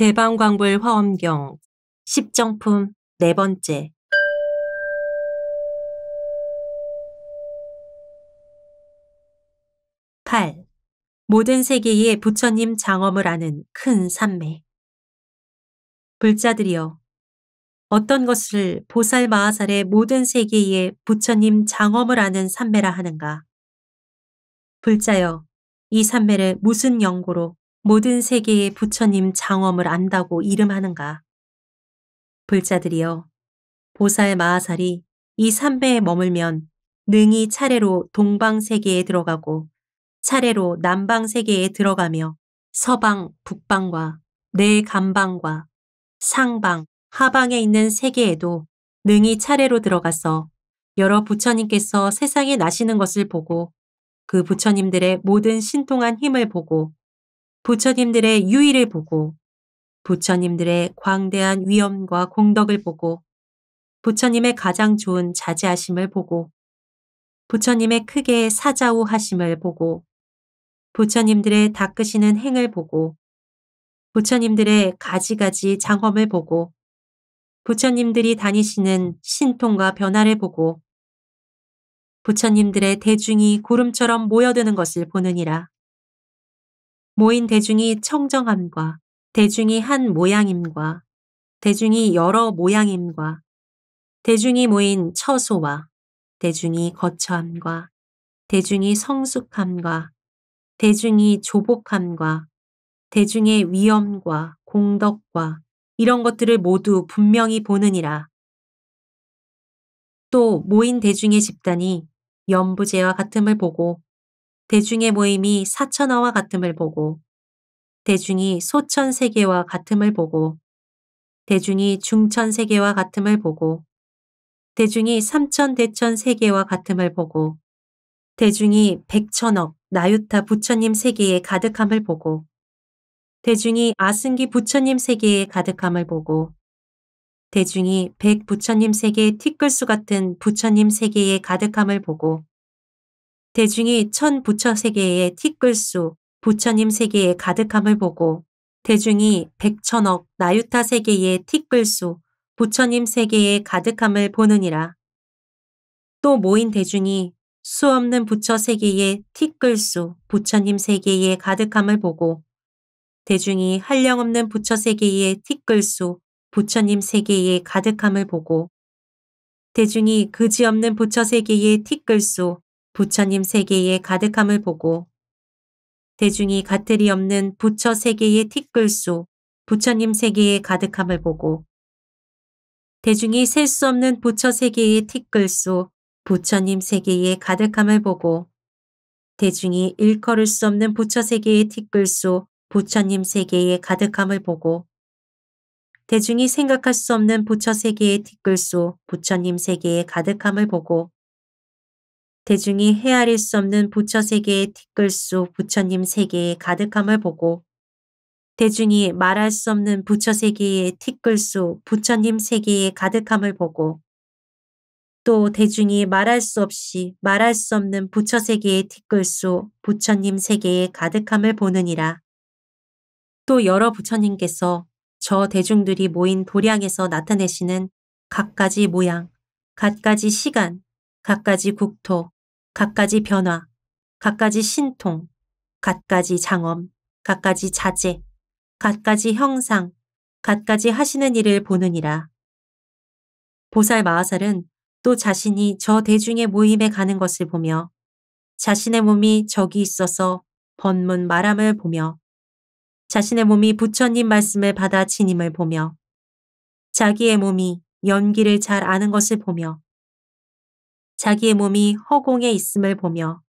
대방광불 화엄경 10정품 네 번째. 8. 모든 세계의 부처님 장엄을 아는 큰 산매. 불자들이여, 어떤 것을 보살 마하살의 모든 세계의 부처님 장엄을 아는 산매라 하는가? 불자여, 이 산매를 무슨 연고로 모든 세계의 부처님 장엄을 안다고 이름하는가? 불자들이여, 보살 마하살이 이 산매에 머물면 능히 차례로 동방세계에 들어가고 차례로 남방세계에 들어가며 서방, 북방과 내감방과 상방, 하방에 있는 세계에도 능히 차례로 들어가서 여러 부처님께서 세상에 나시는 것을 보고 그 부처님들의 모든 신통한 힘을 보고 부처님들의 유의를 보고 부처님들의 광대한 위엄과 공덕을 보고 부처님의 가장 좋은 자제하심을 보고 부처님의 크게 사자우하심을 보고 부처님들의 닦으시는 행을 보고 부처님들의 가지가지 장엄을 보고 부처님들이 다니시는 신통과 변화를 보고 부처님들의 대중이 구름처럼 모여드는 것을 보느니라. 모인 대중이 청정함과 대중이 한 모양임과 대중이 여러 모양임과 대중이 모인 처소와 대중이 거처함과 대중이 성숙함과 대중이 조복함과 대중의 위엄과 공덕과 이런 것들을 모두 분명히 보느니라. 또 모인 대중의 집단이 연부제와 같음을 보고 대중의 모임이 사천하와 같음을 보고 대중이 소천세계와 같음을 보고 대중이 중천세계와 같음을 보고 대중이 삼천대천세계와 같음을 보고 대중이 백천억 나유타 부처님 세계에 가득함을 보고 대중이 아승기 부처님 세계에 가득함을 보고 대중이 백부처님 세계 티끌수 같은 부처님 세계에 가득함을 보고 대중이 천부처 세계의 티끌수 부처님 세계에 가득함을 보고 대중이 백천억 나유타 세계의 티끌수 부처님 세계에 가득함을 보느니라. 또 모인 대중이 수 없는 부처 세계의 티끌수 부처님 세계에 가득함을 보고 대중이 한량없는 부처 세계의 티끌수 부처님 세계에 가득함을 보고 대중이 그지없는 부처 세계의 티끌수 부처님 세계에 가득함을 보고 대중이 가틀이 없는 부처 세계의 티끌수 부처님 세계에 가득함을 보고 대중이 셀 수 없는 부처 세계의 티끌수 부처님 세계에 가득함을 보고 대중이 일컬을 수 없는 부처 세계의 티끌수 부처님 세계에 가득함을 보고 대중이 생각할 수 없는 부처 세계의 티끌수 부처님 세계에 가득함을 보고 대중이 헤아릴 수 없는 부처 세계의 티끌수 부처님 세계에 가득함을 보고 대중이 말할 수 없는 부처 세계의 티끌수 부처님 세계에 가득함을 보고 또 대중이 말할 수 없이 말할 수 없는 부처 세계의 티끌수 부처님 세계에 가득함을 보느니라. 또 여러 부처님께서 저 대중들이 모인 도량에서 나타내시는 갖가지 모양, 갖가지 시간, 갖가지 국토, 갖가지 변화, 갖가지 신통, 갖가지 장엄, 갖가지 자제, 갖가지 형상, 갖가지 하시는 일을 보느니라. 보살 마하살은 또 자신이 저 대중의 모임에 가는 것을 보며 자신의 몸이 저기 있어서 번문 말함을 보며 자신의 몸이 부처님 말씀을 받아 지님을 보며 자기의 몸이 연기를 잘 아는 것을 보며 자기의 몸이 허공에 있음을 보며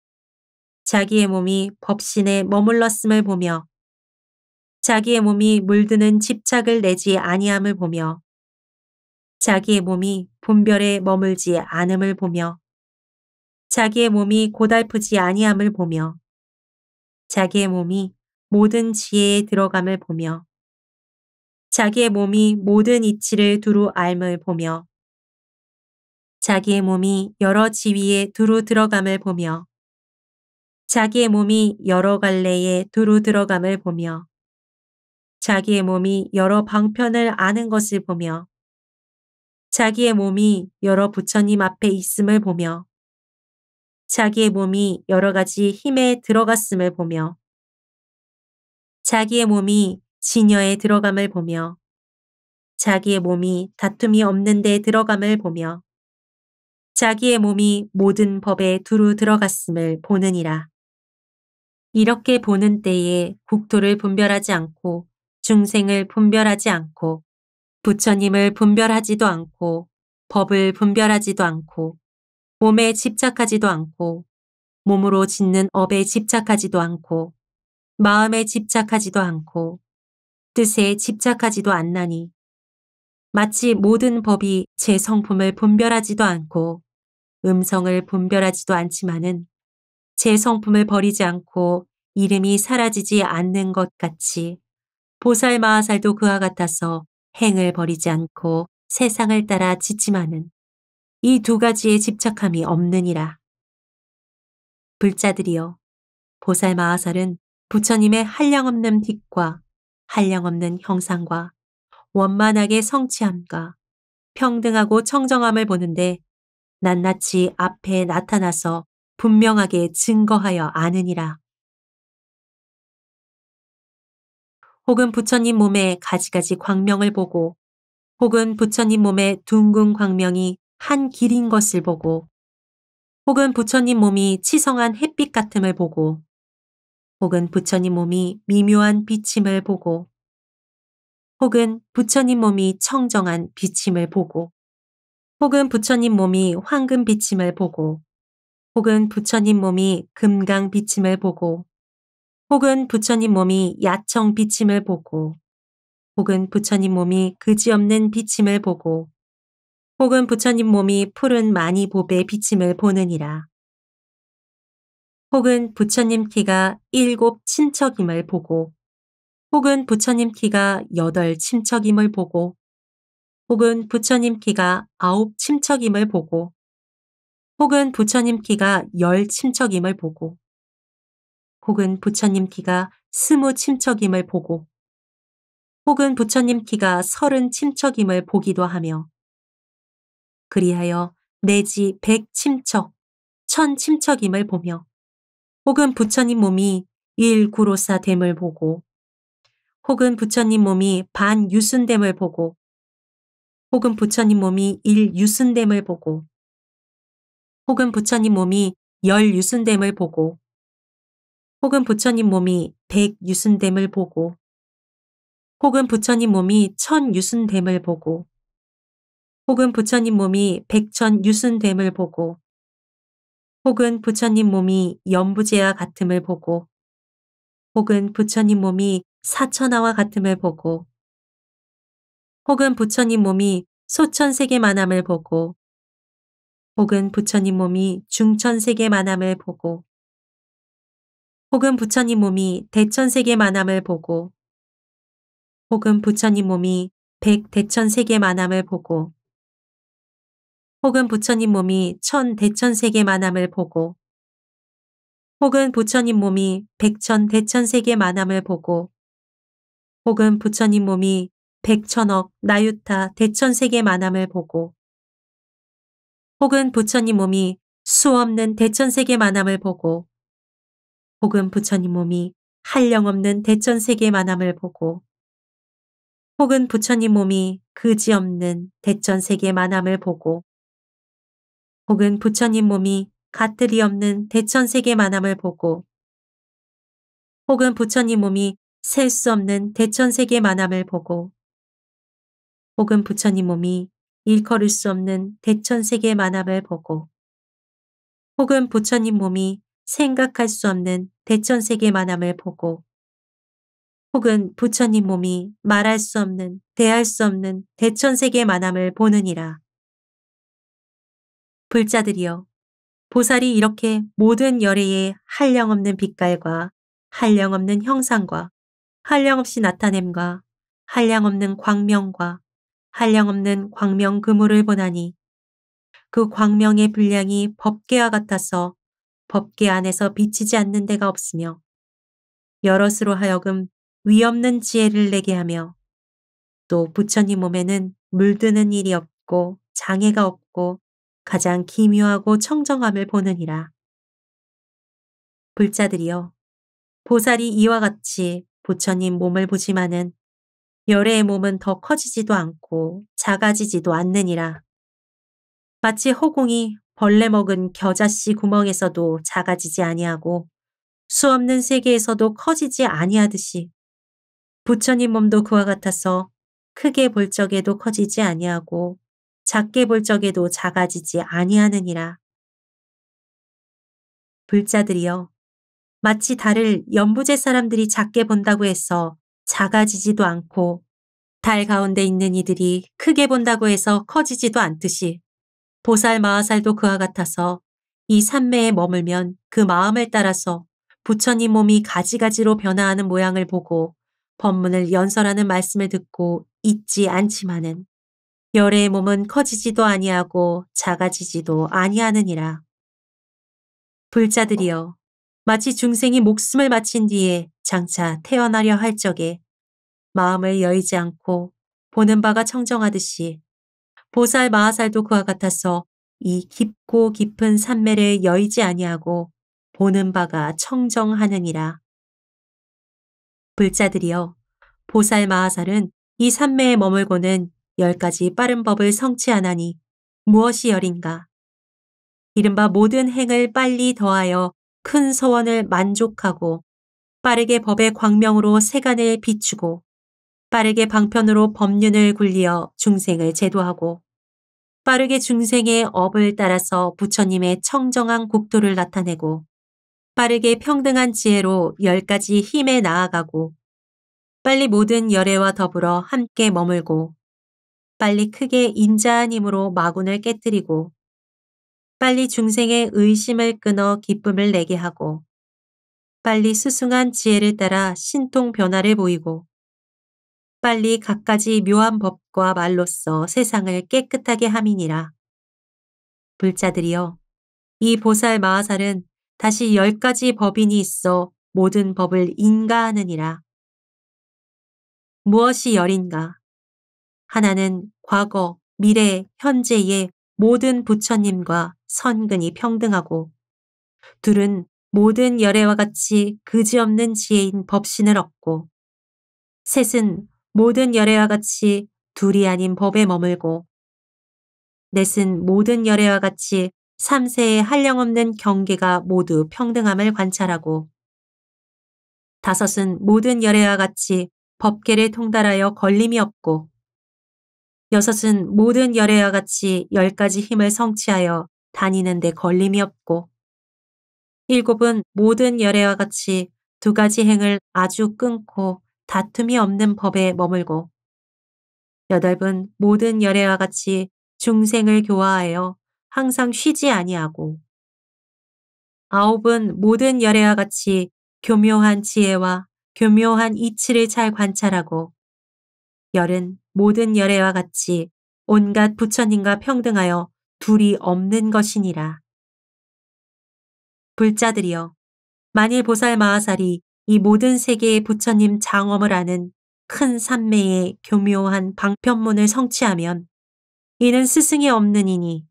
자기의 몸이 법신에 머물렀음을 보며 자기의 몸이 물드는 집착을 내지 아니함을 보며 자기의 몸이 분별에 머물지 않음을 보며 자기의 몸이 고달프지 아니함을 보며 자기의 몸이 모든 지혜에 들어감을 보며 자기의 몸이 모든 이치를 두루 알을 보며 자기의 몸이 여러 지위에 두루 들어감을 보며 자기의 몸이 여러 갈래에 두루 들어감을 보며 자기의 몸이 여러 방편을 아는 것을 보며 자기의 몸이 여러 부처님 앞에 있음을 보며 자기의 몸이 여러 가지 힘에 들어갔음을 보며 자기의 몸이 진여에 들어감을 보며 자기의 몸이 다툼이 없는 데 들어감을 보며 자기의 몸이 모든 법에 두루 들어갔음을 보느니라. 이렇게 보는 때에 국토를 분별하지 않고 중생을 분별하지 않고 부처님을 분별하지도 않고 법을 분별하지도 않고 몸에 집착하지도 않고 몸으로 짓는 업에 집착하지도 않고 마음에 집착하지도 않고 뜻에 집착하지도 않나니 마치 모든 법이 제 성품을 분별하지도 않고 음성을 분별하지도 않지만은 제 성품을 버리지 않고 이름이 사라지지 않는 것 같이 보살 마하살도 그와 같아서 행을 버리지 않고 세상을 따라 지지만은 이 두 가지에 집착함이 없느니라. 불자들이여, 보살 마하살은 부처님의 한량없는 빛과 한량없는 형상과 원만하게 성취함과 평등하고 청정함을 보는데 낱낱이 앞에 나타나서 분명하게 증거하여 아느니라. 혹은 부처님 몸에 가지가지 광명을 보고 혹은 부처님 몸에 둥근 광명이 한 길인 것을 보고 혹은 부처님 몸이 치성한 햇빛 같음을 보고 혹은 부처님 몸이 미묘한 비침을 보고 혹은 부처님 몸이 청정한 비침을 보고 혹은 부처님 몸이 황금 비침을 보고 혹은 부처님 몸이 금강 비침을 보고 혹은 부처님 몸이 야청 비침을 보고 혹은 부처님 몸이 그지없는 비침을 보고 혹은 부처님 몸이 푸른 많이 보배 비침을 보느니라. 혹은 부처님 키가 7 친척임을 보고 혹은 부처님 키가 8 친척임을 보고 혹은 부처님 키가 9 친척임을 보고 혹은 부처님 키가 10 친척임을 보고 혹은 부처님 키가 20 친척임을 보고 혹은 부처님 키가 30 친척임을 보기도 하며 그리하여 내지 100 친척, 1000 친척임을 보며 혹은 부처님 몸이 1구로사 됨을 보고 혹은 부처님 몸이 반유순됨을 보고 혹은 부처님 몸이 1유순됨을 보고 혹은 부처님 몸이 10유순됨을 보고 혹은 부처님 몸이 100유순됨을 보고 혹은 부처님 몸이 1000유순됨을 보고 혹은 부처님 몸이 100,000유순됨을 보고 혹은 부처님 몸이 연부제와 같음을 보고 혹은 부처님 몸이 사천하와 같음을 보고 혹은 부처님 몸이 소천세계만함을 보고 혹은 부처님 몸이 중천세계만함을 보고 혹은 부처님 몸이 대천세계만함을 보고 혹은 부처님 몸이 백대천세계만함을 보고 혹은 부처님 몸이 천대천세계만함을 보고 혹은 부처님 몸이 백천대천세계만함을 보고 혹은 부처님 몸이 백천억 나유타 대천세계만함을 보고 혹은 부처님 몸이 수없는 대천세계만함을 보고 혹은 부처님 몸이 한량없는 대천세계만함을 보고 혹은 부처님 몸이 그지없는 대천세계만함을 보고 혹은 부처님 몸이 가틀이 없는 대천세계만함을 보고 혹은 부처님 몸이 셀 수 없는 대천세계만함을 보고 혹은 부처님 몸이 일컬을 수 없는 대천세계만함을 보고 혹은 부처님 몸이 생각할 수 없는 대천세계만함을 보고 혹은 부처님 몸이 말할 수 없는 대할 수 없는 대천세계만함을 보느니라. 불자들이여, 보살이 이렇게 모든 열애의 한량없는 빛깔과 한량없는 형상과 한량없이 나타냄과 한량없는 광명과 한량없는 광명 그물을 보나니 그 광명의 분량이 법계와 같아서 법계 안에서 비치지 않는 데가 없으며 여럿으로 하여금 위없는 지혜를 내게 하며 또 부처님 몸에는 물드는 일이 없고 장애가 없고 가장 기묘하고 청정함을 보느니라. 불자들이여, 보살이 이와 같이 부처님 몸을 보지만은 열애의 몸은 더 커지지도 않고 작아지지도 않느니라. 마치 허공이 벌레 먹은 겨자씨 구멍에서도 작아지지 아니하고 수없는 세계에서도 커지지 아니하듯이 부처님 몸도 그와 같아서 크게 볼 적에도 커지지 아니하고 작게 볼 적에도 작아지지 아니하느니라. 불자들이여, 마치 달을 연부제 사람들이 작게 본다고 해서 작아지지도 않고 달 가운데 있는 이들이 크게 본다고 해서 커지지도 않듯이 보살 마하살도 그와 같아서 이 삼매에 머물면 그 마음을 따라서 부처님 몸이 가지가지로 변화하는 모양을 보고 법문을 연설하는 말씀을 듣고 잊지 않지만은 열애의 몸은 커지지도 아니하고 작아지지도 아니하느니라. 불자들이여, 마치 중생이 목숨을 마친 뒤에 장차 태어나려 할 적에 마음을 여의지 않고 보는 바가 청정하듯이 보살 마하살도 그와 같아서 이 깊고 깊은 산매를 여의지 아니하고 보는 바가 청정하느니라. 불자들이여, 보살 마하살은 이 산매에 머물고는 10가지 빠른 법을 성취하나니 무엇이 열인가? 이른바 모든 행을 빨리 더하여 큰 소원을 만족하고 빠르게 법의 광명으로 세간을 비추고 빠르게 방편으로 법륜을 굴리어 중생을 제도하고 빠르게 중생의 업을 따라서 부처님의 청정한 국토를 나타내고 빠르게 평등한 지혜로 10가지 힘에 나아가고 빨리 모든 열애와 더불어 함께 머물고 빨리 크게 인자한 힘으로 마군을 깨뜨리고 빨리 중생의 의심을 끊어 기쁨을 내게 하고 빨리 수승한 지혜를 따라 신통 변화를 보이고 빨리 갖가지 묘한 법과 말로써 세상을 깨끗하게 함이니라. 불자들이여, 이 보살 마하살은 다시 10가지 법인이 있어 모든 법을 인가하느니라. 무엇이 열인가? 하나는 과거, 미래, 현재의 모든 부처님과 선근이 평등하고 둘은 모든 열애와 같이 그지없는 지혜인 법신을 얻고 셋은 모든 열애와 같이 둘이 아닌 법에 머물고 넷은 모든 열애와 같이 삼세의 한량없는 경계가 모두 평등함을 관찰하고 다섯은 모든 열애와 같이 법계를 통달하여 걸림이 없고 여섯은 모든 열애와 같이 10가지 힘을 성취하여 다니는 데 걸림이 없고 일곱은 모든 열애와 같이 2가지 행을 아주 끊고 다툼이 없는 법에 머물고 여덟은 모든 열애와 같이 중생을 교화하여 항상 쉬지 아니하고 아홉은 모든 열애와 같이 교묘한 지혜와 교묘한 이치를 잘 관찰하고 열은 모든 열애와 같이 온갖 부처님과 평등하여 둘이 없는 것이니라. 불자들이여, 만일 보살 마하살이 이 모든 세계의 부처님 장엄을 아는 큰 산매의 교묘한 방편문을 성취하면 이는 스승이 없는 이니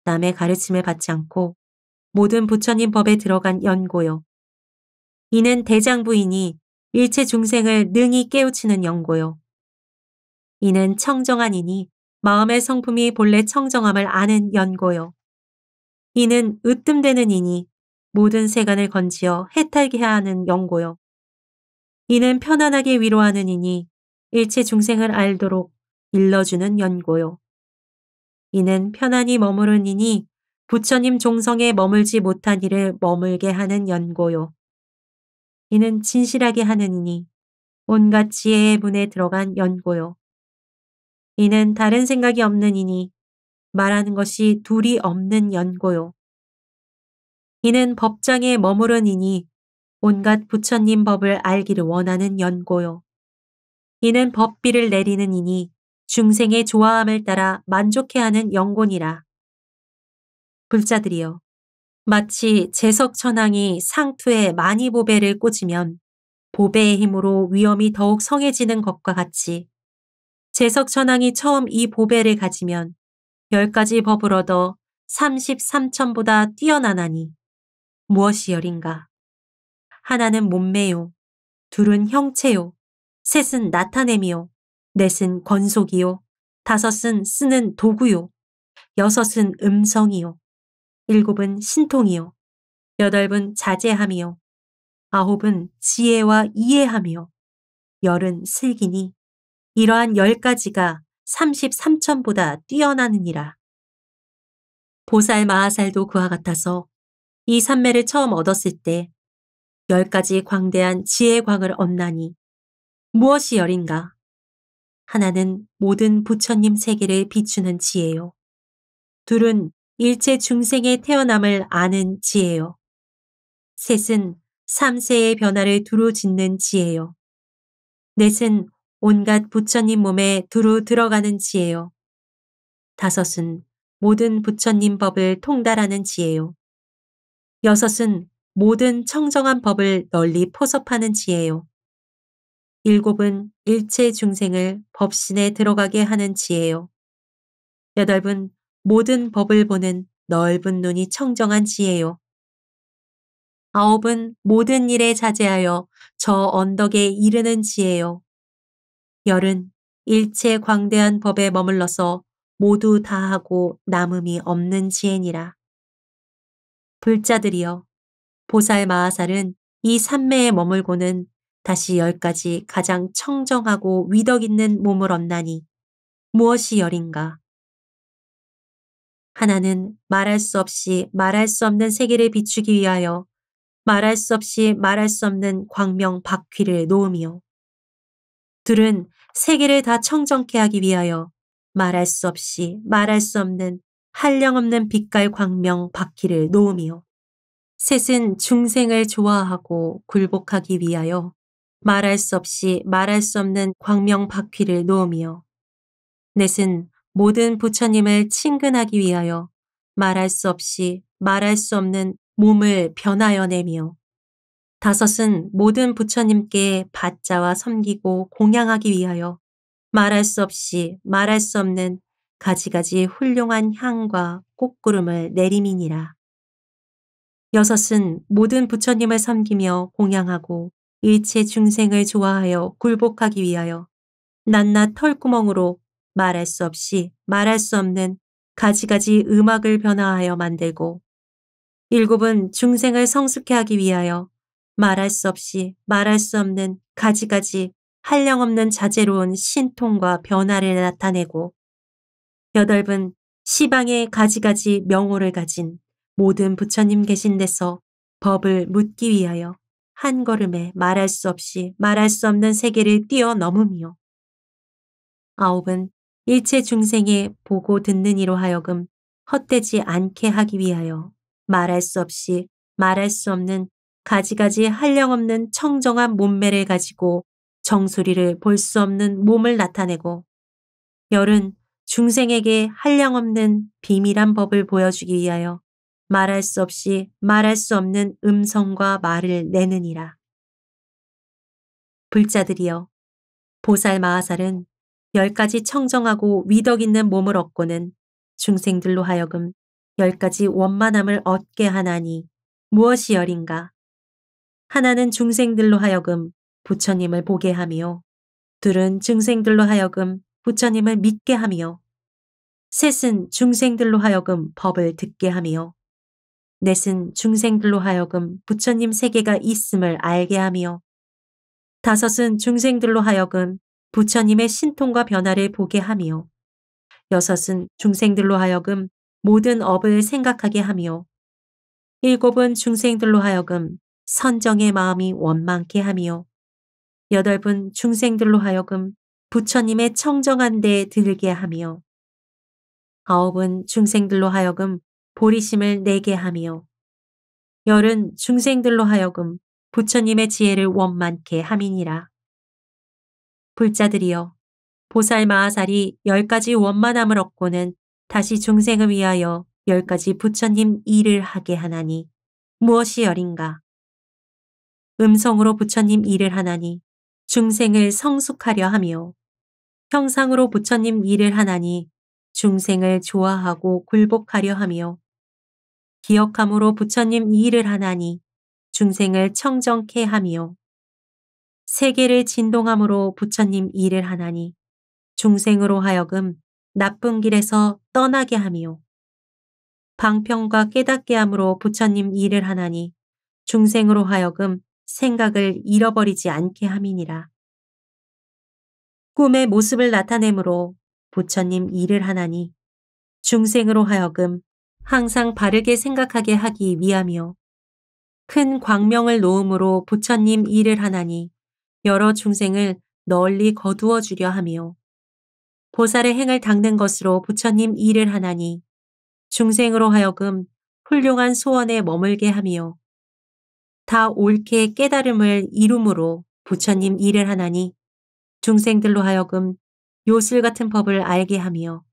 남의 가르침을 받지 않고 모든 부처님 법에 들어간 연고요. 이는 대장부이니 일체 중생을 능히 깨우치는 연고요. 이는 청정한 이니 마음의 성품이 본래 청정함을 아는 연고요. 이는 으뜸되는 이니 모든 세간을 건지어 해탈게 하는 연고요. 이는 편안하게 위로하는 이니 일체 중생을 알도록 일러주는 연고요. 이는 편안히 머무른 이니 부처님 종성에 머물지 못한 이를 머물게 하는 연고요. 이는 진실하게 하는 이니 온갖 지혜의 문에 들어간 연고요. 이는 다른 생각이 없는 이니 말하는 것이 둘이 없는 연고요. 이는 법장에 머무른 이니 온갖 부처님 법을 알기를 원하는 연고요. 이는 법비를 내리는 이니 중생의 좋아함을 따라 만족해하는 연고니라. 불자들이여, 마치 제석천왕이 상투에 만이보배를 꽂으면 보배의 힘으로 위엄이 더욱 성해지는 것과 같이 제석천왕이 처음 이 보배를 가지면 10가지 법을 얻어 33천보다 뛰어나나니 무엇이 열인가. 하나는 몸매요. 둘은 형체요. 셋은 나타냄이요. 넷은 권속이요. 다섯은 쓰는 도구요. 여섯은 음성이요. 일곱은 신통이요. 여덟은 자제함이요. 아홉은 지혜와 이해함이요. 열은 슬기니 이러한 10가지가 33천보다 뛰어나느니라. 보살 마하살도 그와 같아서 이 삼매를 처음 얻었을 때 10가지 광대한 지혜의 광을 얻나니 무엇이 열인가? 하나는 모든 부처님 세계를 비추는 지혜요. 둘은 일체 중생의 태어남을 아는 지혜요. 셋은 삼세의 변화를 두루 짓는 지혜요. 넷은 온갖 부처님 몸에 두루 들어가는 지혜요. 다섯은 모든 부처님 법을 통달하는 지혜요. 여섯은 모든 청정한 법을 널리 포섭하는 지혜요. 일곱은 일체 중생을 법신에 들어가게 하는 지혜요. 여덟은 모든 법을 보는 넓은 눈이 청정한 지혜요. 아홉은 모든 일에 자제하여 저 언덕에 이르는 지혜요. 열은 일체 광대한 법에 머물러서 모두 다하고 남음이 없는 지혜니라. 불자들이여, 보살 마하살은 이 삼매에 머물고는 다시 10가지 가장 청정하고 위덕 있는 몸을 얻나니 무엇이 열인가? 하나는 말할 수 없이 말할 수 없는 세계를 비추기 위하여 말할 수 없이 말할 수 없는 광명 바퀴를 놓음이요. 둘은 세계를 다 청정케 하기 위하여 말할 수 없이 말할 수 없는 한량없는 빛깔 광명 바퀴를 놓음이요. 셋은 중생을 좋아하고 굴복하기 위하여 말할 수 없이 말할 수 없는 광명 바퀴를 놓음이요. 넷은 모든 부처님을 친근하기 위하여 말할 수 없이 말할 수 없는 몸을 변하여 내며 다섯은 모든 부처님께 받자와 섬기고 공양하기 위하여 말할 수 없이 말할 수 없는 가지가지 훌륭한 향과 꽃구름을 내림이니라. 여섯은 모든 부처님을 섬기며 공양하고 일체 중생을 좋아하여 굴복하기 위하여 낱낱 털구멍으로 말할 수 없이 말할 수 없는 가지가지 음악을 변화하여 만들고 일곱은 중생을 성숙케 하기 위하여 말할 수 없이 말할 수 없는 가지가지 한량없는 자재로운 신통과 변화를 나타내고 여덟은 시방의 가지가지 명호를 가진 모든 부처님 계신 데서 법을 묻기 위하여 한 걸음에 말할 수 없이 말할 수 없는 세계를 뛰어넘으며 아홉은 일체 중생의 보고 듣는 이로 하여금 헛되지 않게 하기 위하여 말할 수 없이 말할 수 없는 가지가지 한량없는 청정한 몸매를 가지고 정수리를 볼 수 없는 몸을 나타내고 열은 중생에게 한량없는 비밀한 법을 보여주기 위하여 말할 수 없이 말할 수 없는 음성과 말을 내느니라. 불자들이여, 보살 마하살은 10가지 청정하고 위덕 있는 몸을 얻고는 중생들로 하여금 10가지 원만함을 얻게 하나니 무엇이 열인가? 하나는 중생들로 하여금 부처님을 보게 하며 둘은 중생들로 하여금 부처님을 믿게 하며 셋은 중생들로 하여금 법을 듣게 하며 넷은 중생들로 하여금 부처님 세계가 있음을 알게 하며 다섯은 중생들로 하여금 부처님의 신통과 변화를 보게 하며 여섯은 중생들로 하여금 모든 업을 생각하게 하며 일곱은 중생들로 하여금 선정의 마음이 원망케 하며 여덟은 중생들로 하여금 부처님의 청정한 데에 들게 하며 아홉은 중생들로 하여금 보리심을 내게 하며 열은 중생들로 하여금 부처님의 지혜를 원만케 함이니라. 불자들이여, 보살 마하살이 10가지 원만함을 얻고는 다시 중생을 위하여 10가지 부처님 일을 하게 하나니 무엇이 열인가? 음성으로 부처님 일을 하나니 중생을 성숙하려 하며 형상으로 부처님 일을 하나니 중생을 좋아하고 굴복하려 하며 기억함으로 부처님 일을 하나니 중생을 청정케 하며 세계를 진동함으로 부처님 일을 하나니 중생으로 하여금 나쁜 길에서 떠나게 하며 방평과 깨닫게 함으로 부처님 일을 하나니 중생으로 하여금 생각을 잃어버리지 않게 함이니라. 꿈의 모습을 나타내므로 부처님 일을 하나니 중생으로 하여금 항상 바르게 생각하게 하기 위하며 큰 광명을 놓음으로 부처님 일을 하나니 여러 중생을 널리 거두어 주려 하며 보살의 행을 닦는 것으로 부처님 일을 하나니 중생으로 하여금 훌륭한 소원에 머물게 하며 다 옳게 깨달음을 이룸으로 부처님 일을 하나니 중생들로 하여금 요술 같은 법을 알게 하며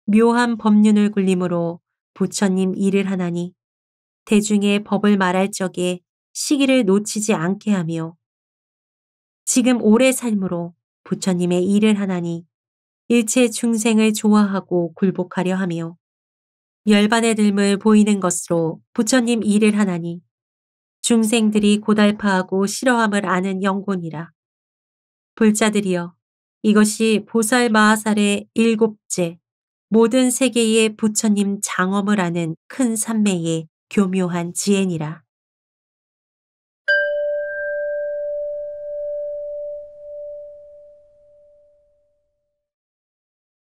묘한 법륜을 굴림으로 부처님 일을 하나니 대중의 법을 말할 적에 시기를 놓치지 않게 하며 지금 오래 삶으로 부처님의 일을 하나니 일체 중생을 좋아하고 굴복하려 하며 열반의 들물 보이는 것으로 부처님 일을 하나니 중생들이 고달파하고 싫어함을 아는 영혼이라. 불자들이여 이것이 보살 마하살의 일곱째 모든 세계의 부처님 장엄을 아는 큰 삼매의 교묘한 지혜니라.